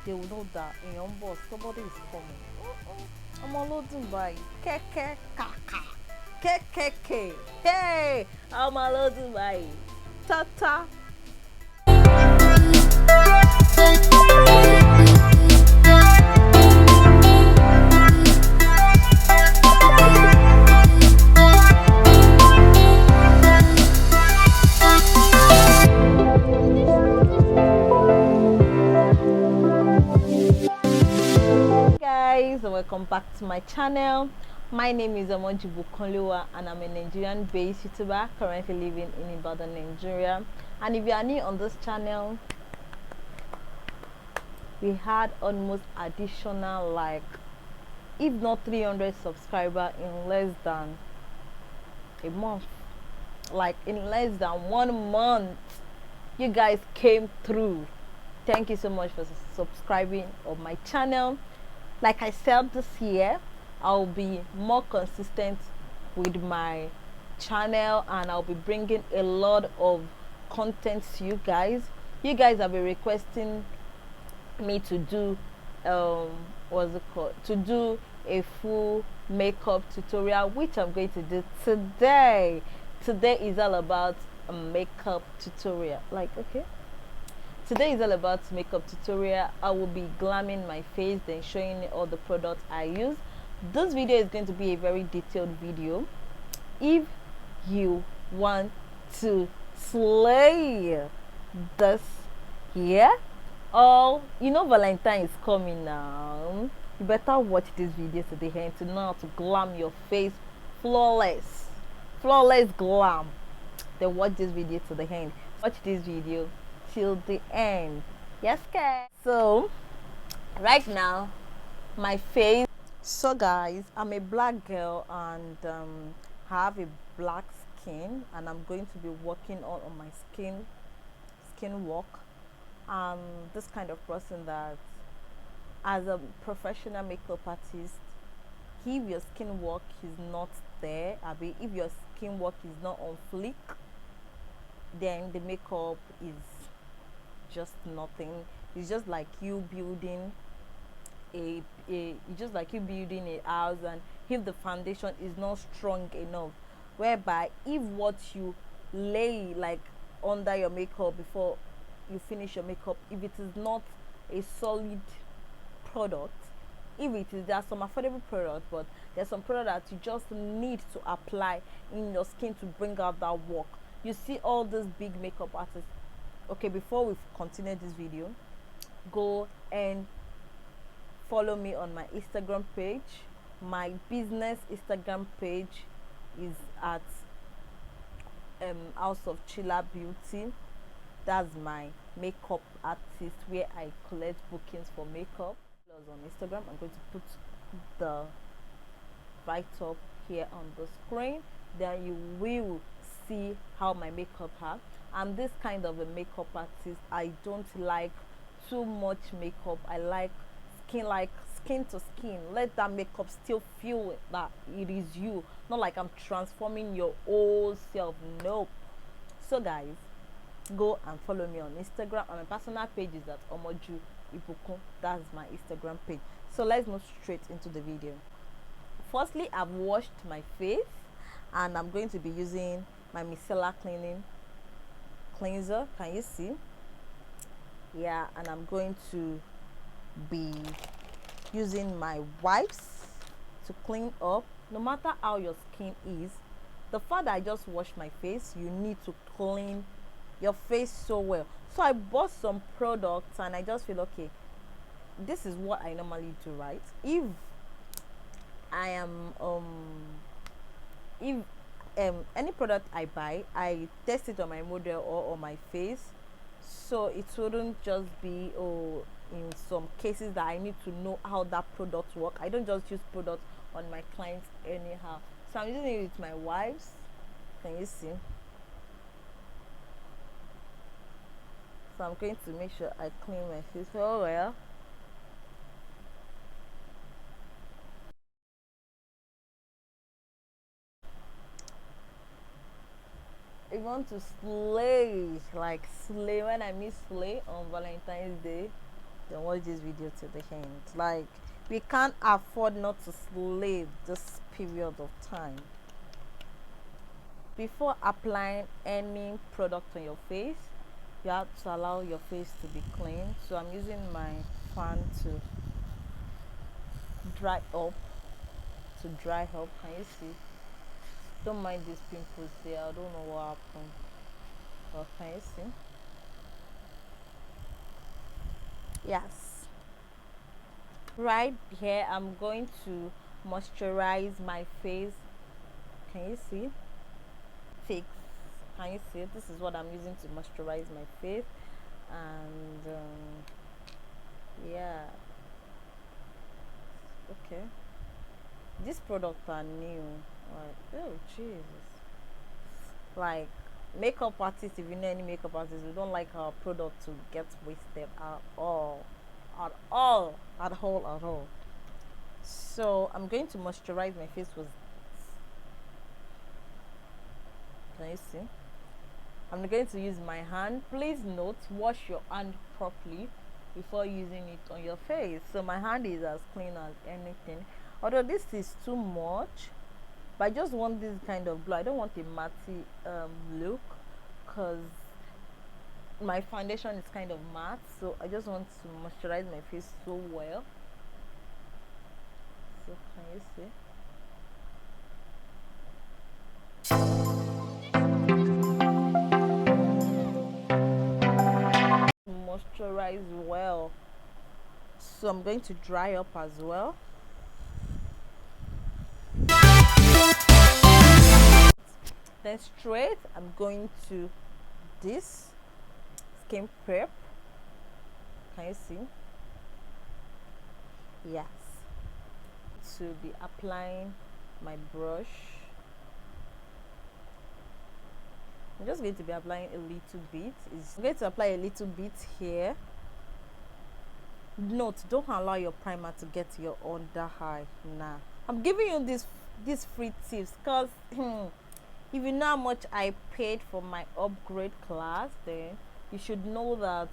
they will know that in your boss somebody is coming. I'm unloading by keke kaka keke. Hey, I'm unloading by tata. Guys, welcome back to my channel. My name is ibukun and I'm a Nigerian based YouTuber currently living in Ibadan, Nigeria. And if you are new on this channel, we had almost additional, like, if not 300 subscribers in less than a month. Like in less than 1 month, you guys came through. Thank you so much for subscribing on my channel. Like I said, this year I'll be more consistent with my channel and I'll be bringing a lot of content to you guys. You guys have been requesting me to do what's it called, to do a full makeup tutorial, which I'm going to do today. Today is all about a makeup tutorial. Like, okay, today is all about makeup tutorial. I will be glamming my face, then showing you all the products I use. This video is going to be a very detailed video. If you want to slay this year, oh, you know Valentine is coming now, you better watch this video to the end to know how to glam your face flawless glam. Then watch this video to the end. Watch this video till the end. Yes, guys. So right now my face, so guys, I'm a black girl and have a black skin, and I'm going to be working on my skin work. This kind of person that, as a professional makeup artist, if your skin work is not there, if your skin work is not on fleek, then the makeup is just nothing. It's just like you building it's just like you building a house, and if the foundation is not strong enough, whereby if what you lay like under your makeup before you finish your makeup, if it is not a solid product, if it is, there are some affordable products, but there's some product that you just need to apply in your skin to bring out that work. You see all these big makeup artists. Okay, before we continue this video, go and follow me on my Instagram page. My business Instagram page is at House of CHEELAH Beauty. That's my makeup artist where I collect bookings for makeup. On Instagram, I'm going to put the write-up here on the screen. Then you will see how my makeup are. I'm this kind of a makeup artist. I don't like too much makeup. I like skin to skin. Let that makeup still feel that it is you, not like I'm transforming your old self. Nope. So guys, go and follow me on Instagram, and my personal page is at Omoju Ibukun. That's my Instagram page. So let's move straight into the video. Firstly, I've washed my face and I'm going to be using my micellar cleanser. Can you see? Yeah, and I'm going to be using my wipes to clean up. No matter how your skin is, the fact that I just washed my face, you need to clean your face so well. So I bought some products and I just feel, okay, this is what I normally do, right? If I am if any product I buy, I test it on my model or on my face, so it wouldn't just be, oh, in some cases that I need to know how that product work. I don't just use products on my clients anyhow. So I'm using it with my wipes. Can you see? So I'm going to make sure I clean my face so well. I want to slay, like slay. When I mean slay on Valentine's Day, then watch this video to the end. Like, we can't afford not to slave this period of time. Before applying any product on your face, you have to allow your face to be clean. So I'm using my fan to dry up. Can you see? Don't mind these pimples there. I don't know what happened, but can you see? Yes. Right here, I'm going to moisturize my face. Can you see? Fix. Can you see? This is what I'm using to moisturize my face, and yeah. Okay. These products are new. Like, oh Jesus. Like, makeup artists, if you know any makeup artists, we don't like our product to get wasted at all. At all. So I'm going to moisturize my face with, can you see? I'm going to use my hand. Please note, wash your hand properly before using it on your face. So my hand is as clean as anything, although this is too much, but I just want this kind of glow. I don't want a matte look, because my foundation is kind of matte, so I just want to moisturize my face so well. So can you see? Moisturize well. So I'm going to dry up as well. Then straight, I'm going to this skin prep. Can you see? Yes. To be applying my brush. I'm just going to be applying a little bit. I'm going to apply a little bit here. Note, don't allow your primer to get to your under eye. Nah, I'm giving you these free tips because if you know how much I paid for my upgrade class, then you should know that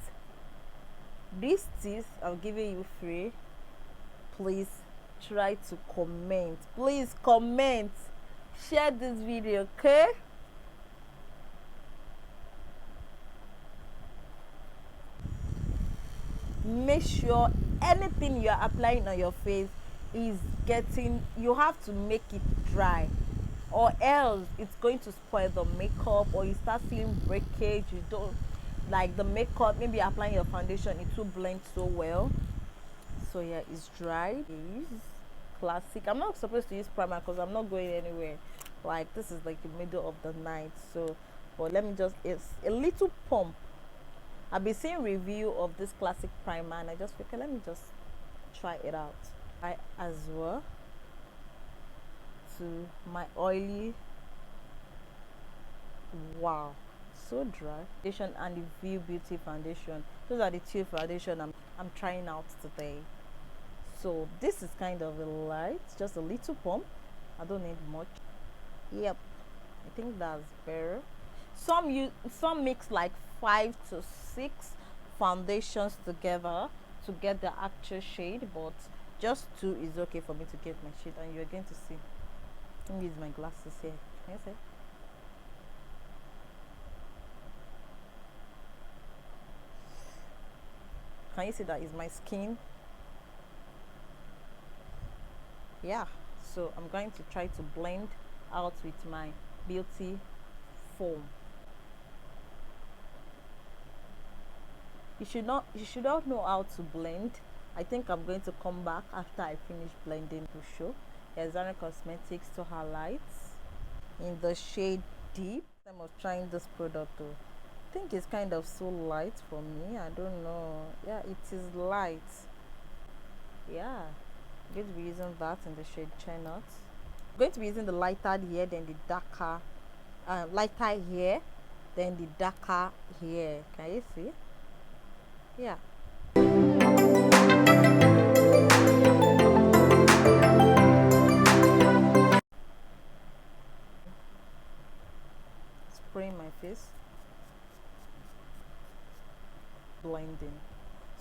these tips I'm giving you free. Please try to comment. Please comment, share this video, okay? Make sure anything you are applying on your face is getting, you have to make it dry, or else it's going to spoil the makeup, or you start feeling breakage. You don't like the makeup, maybe applying your foundation, it will blend so well. So yeah, it's dry. It's classic. I'm not supposed to use primer because I'm not going anywhere. Like, this is like the middle of the night, so but let me just, it's a little pump. I've been seeing review of this classic primer and I just figured, let me just try it out. I as well to my oily, wow, so dry foundation, and the View Beauty foundation. Those are the two foundation I'm trying out today. So this is kind of a light, just a little pump. I don't need much. Yep, I think that's better. Some mix like 5 to 6 foundations together to get the actual shade, but just 2 is okay for me to get my shade. And you're going to see, let me use my glasses here. Can you see? Can you see that is my skin? Yeah, so I'm going to try to blend out with my beauty foam. You should not know how to blend. I think I'm going to come back after I finish blending to show. Here's Zara Cosmetics to highlights in the shade Deep. I'm trying this product though. I think it's kind of so light for me. I don't know. Yeah, it is light. Yeah, I'm going to be using that in the shade Chestnut. I'm going to be using the lighter here, then the darker, lighter here, then the darker here. Can you see? Yeah. Spraying my face. Blending.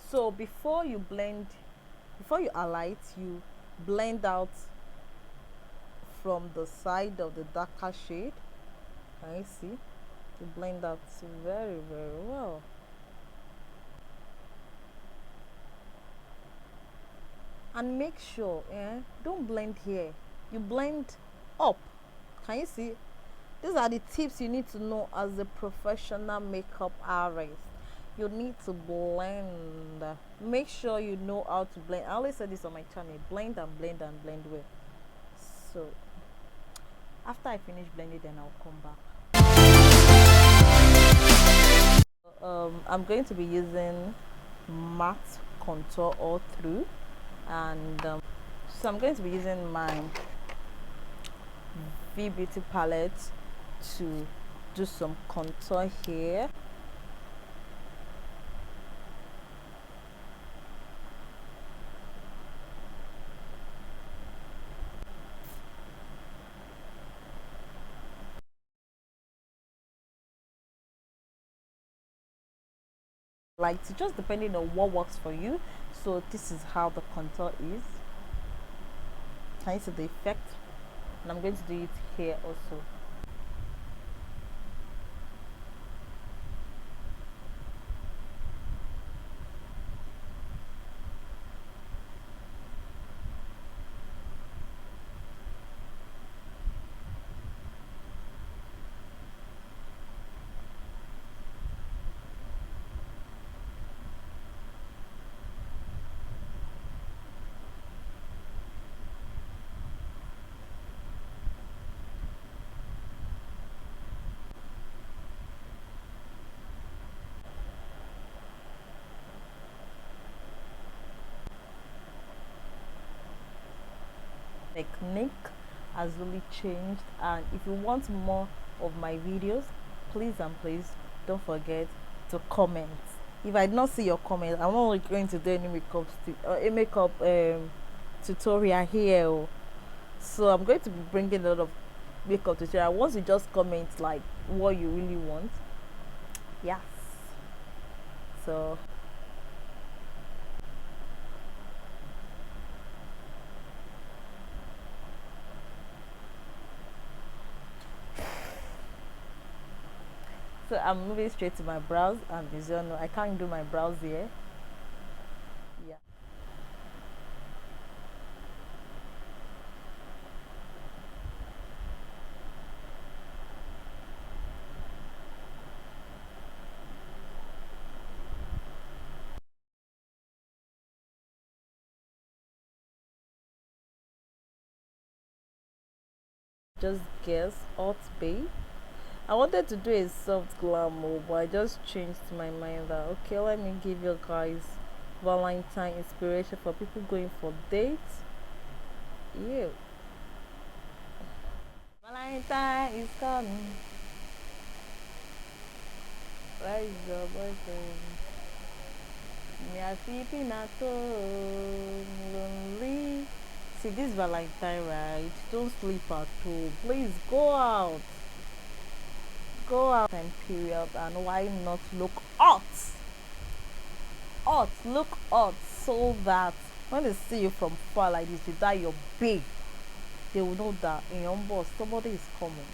So before you blend, before you alight, you blend out from the side of the darker shade. Can you see? You blend out very well. And make sure, don't blend here, you blend up. Can you see? These are the tips you need to know as a professional makeup artist. You need to blend. Make sure you know how to blend. I always say this on my channel: blend and blend and blend well. So after I finish blending, then I'll come back. I'm going to be using matte contour all through, and so I'm going to be using my Beauty palette to do some contour here. Like, it's just depending on what works for you. So this is how the contour is. Can you see the effect? And I'm going to do it here also. Technique has really changed, and if you want more of my videos, please and please don't forget to comment. If I did not see your comment, I'm not going to do any makeup tutorial here. So I'm going to be bringing a lot of makeup tutorial. Once you just comment like what you really want. Yes. So I'm moving straight to my brows, and as you know, I can't do my brows here. Yeah. Just guess, hot babe. I wanted to do a soft glamour, but I just changed my mind that okay, let me give you guys Valentine inspiration for people going for dates. Yeah. Valentine is coming. Where is your boyfriend? Me a sleeping at home, lonely. See, this Valentine, right? Don't sleep at home. Please go out. Go out and period, and why not look hot? Look hot, so that when they see you from far like this without your babe, they will know that in your boss somebody is coming.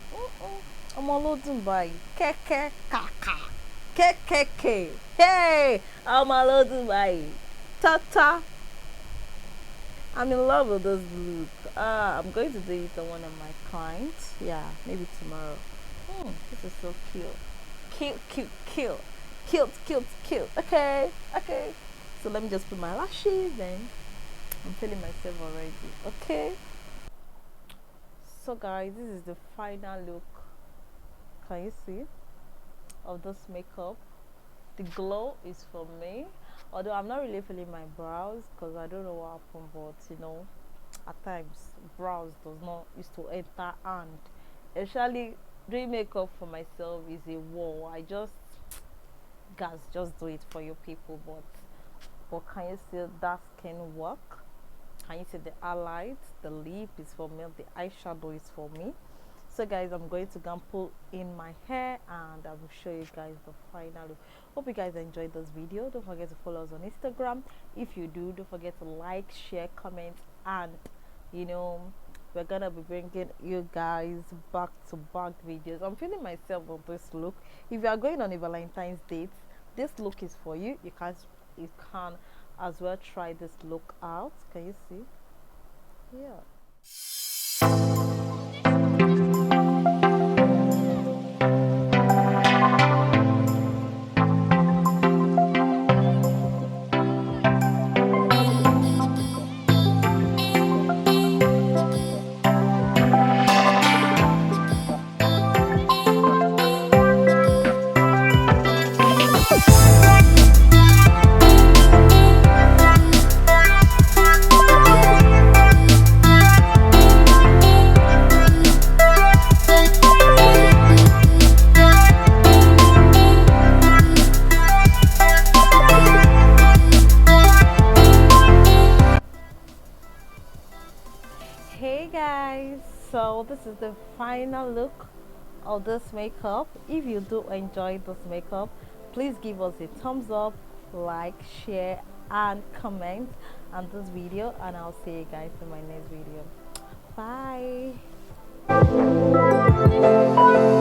I'm all loading by keke kaka keke. Hey, I'm all loading by tata. I'm in love with this look. I'm going to do it on one of my clients. Yeah, maybe tomorrow. This is so cute. Cute. Okay. So let me just put my lashes in. I'm feeling myself already. Okay. So guys, this is the final look. Can you see? Of this makeup. The glow is for me. Although I'm not really feeling my brows because I don't know what happened, but you know, at times brows does not used to enter, and especially doing makeup for myself is a war. I just guys just do it for your people, but can you see that skin work? Can you see the highlight? The lip is for me, the eyeshadow is for me. So guys, I'm going to go and pull in my hair and I will show you guys the final look. Hope you guys enjoyed this video. Don't forget to follow us on Instagram. If you do, don't forget to like, share, comment, and you know, we're gonna be bringing you guys back to back videos. I'm feeling myself on this look. If you are going on a Valentine's date, this look is for you. You can as well try this look out. Can you see? Yeah. Hey guys, so this is the final look of this makeup. If you do enjoy this makeup, please give us a thumbs up, like, share, and comment on this video, and I'll see you guys in my next video. Bye.